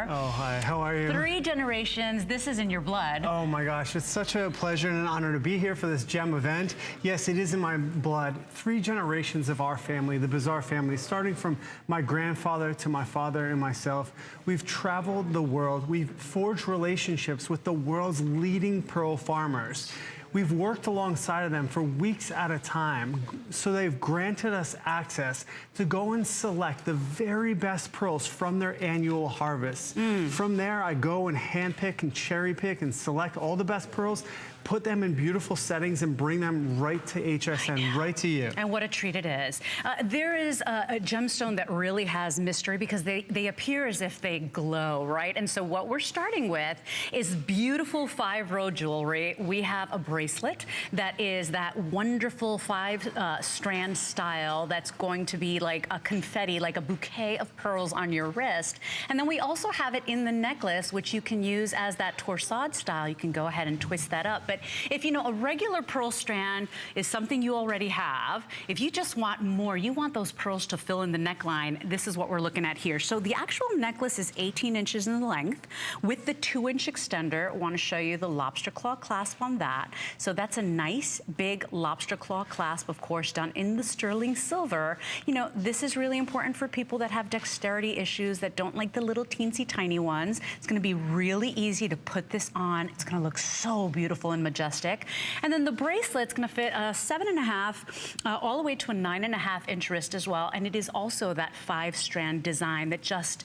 are. Oh, hi. How are you? 3 generations. This is in your blood. Oh my gosh, it's such a pleasure and an honor to be here for this gem event. Yes, it is in my blood. 3 generations of our family, the Bizarre family, starting from my grandfather to my father and myself. We've traveled the world. We've forged relationships with the world's leading pearl farmers. We've worked alongside of them for weeks at a time, so they've granted us access to go and select the very best pearls from their annual harvest. From there, I go and handpick and cherry pick and select all the best pearls, put them in beautiful settings and bring them right to HSN, right to you. And what a treat it is. There is a gemstone that really has mystery because they appear as if they glow, right? And so what we're starting with is beautiful 5-row jewelry. We have a bracelet that is that wonderful 5-strand style that's going to be like a confetti, like a bouquet of pearls on your wrist. And then we also have it in the necklace, which you can use as that torsade style. You can go ahead and twist that up. But if you know a regular pearl strand is something you already have, if you just want more, you want those pearls to fill in the neckline, this is what we're looking at here. So the actual necklace is 18 inches in length with the 2-inch extender. I want to show you the lobster claw clasp on that. So that's a nice big lobster claw clasp, of course, done in the sterling silver. You know, this is really important for people that have dexterity issues, that don't like the little teensy tiny ones. It's going to be really easy to put this on. It's going to look so beautiful and majestic. And then the bracelet's going to fit a 7.5 all the way to a 9.5 inch wrist as well. And it is also that 5-strand design that just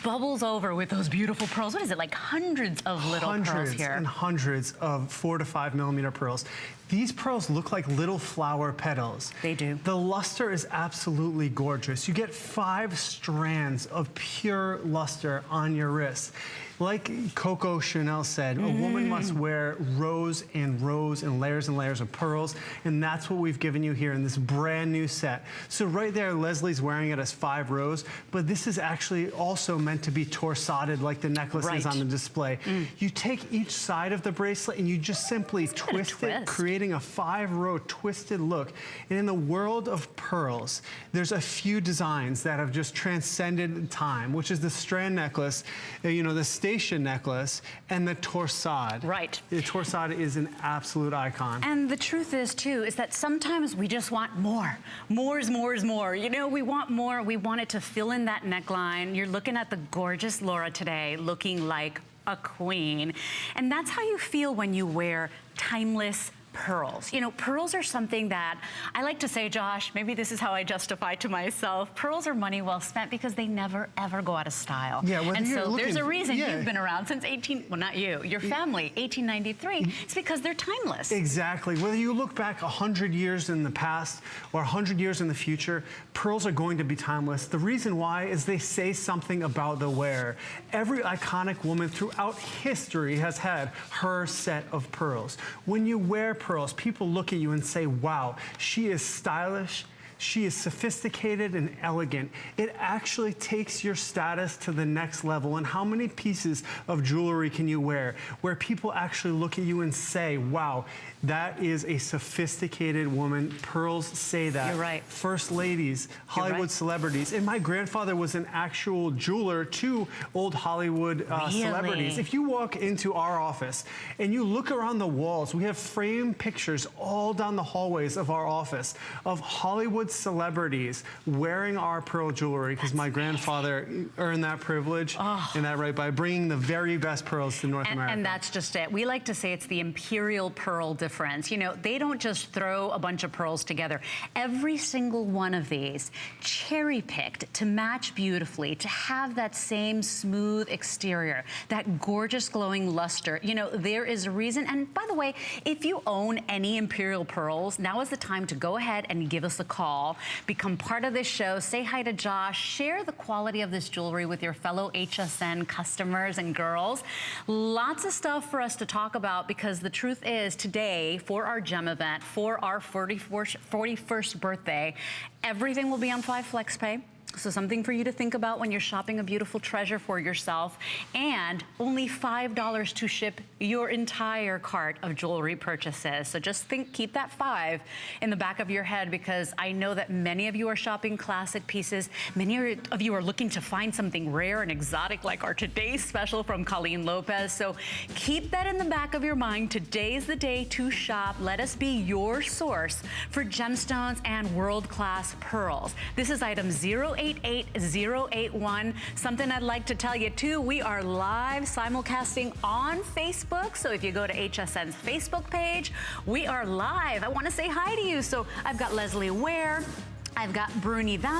bubbles over with those beautiful pearls. What is it, like hundreds of little pearls here? Hundreds and hundreds of 4 to 5 millimeter pearls. These pearls look like little flower petals. They do. The luster is absolutely gorgeous. You get 5 strands of pure luster on your wrist. Like Coco Chanel said, a woman must wear rows and rows and layers of pearls, and that's what we've given you here in this brand new set. So right there, Leslie's wearing it as 5 rows, but this is actually also meant to be torsaded like the necklace is on the display. You take each side of the bracelet and you just simply twist it, creating a 5-row twisted look. And in the world of pearls, there's a few designs that have just transcended time, which is the strand necklace, you know, the station necklace, and the torsade. Right. The torsade is an absolute icon. And the truth is, too, is that sometimes we just want more. More is more is more. You know, we want more. We want it to fill in that neckline. You're looking at the gorgeous Laura today, looking like a queen. And that's how you feel when you wear timeless pearls. You know, pearls are something that I like to say, Josh, maybe this is how I justify to myself, pearls are money well spent because they never ever go out of style. Yeah, and so there's a reason you've been around since well, not you, your family, 1893. It's because they're timeless. Exactly. Whether you look back 100 years in the past or 100 years in the future, pearls are going to be timeless. The reason why is they say something about the wearer. Every iconic woman throughout history has had her set of pearls. When you wear pearls, people look at you and say, wow, she is stylish, she is sophisticated and elegant. It actually takes your status to the next level. And how many pieces of jewelry can you wear where people actually look at you and say, wow, that is a sophisticated woman. Pearls say that. You're right. First ladies, Hollywood celebrities. And my grandfather was an actual jeweler to old Hollywood celebrities. If you walk into our office and you look around the walls, we have framed pictures all down the hallways of our office of Hollywood celebrities wearing our pearl jewelry because my grandfather earned that privilege and that right by bringing the very best pearls to North America. And that's just it. We like to say it's the Imperial pearl difference. You know, they don't just throw a bunch of pearls together. Every single one of these cherry-picked to match beautifully, to have that same smooth exterior, that gorgeous glowing luster. You know, there is a reason. And by the way, if you own any Imperial pearls, now is the time to go ahead and give us a call, become part of this show, say hi to Josh, share the quality of this jewelry with your fellow HSN customers and girls. Lots of stuff for us to talk about because the truth is today, for our gem event, for our 41st birthday, everything will be on 5 FlexPay. So something for you to think about when you're shopping a beautiful treasure for yourself, and only $5 to ship your entire cart of jewelry purchases. So just keep that 5 in the back of your head, because I know that many of you are shopping classic pieces. Many of you are looking to find something rare and exotic like our today's special from Colleen Lopez. So keep that in the back of your mind. Today's the day to shop. Let us be your source for gemstones and world-class pearls. This is item 088081. Something I'd like to tell you too, we are live simulcasting on Facebook. So if you go to HSN's Facebook page, we are live. I want to say hi to you. So I've got Leslie Ware, I've got Bruni Val.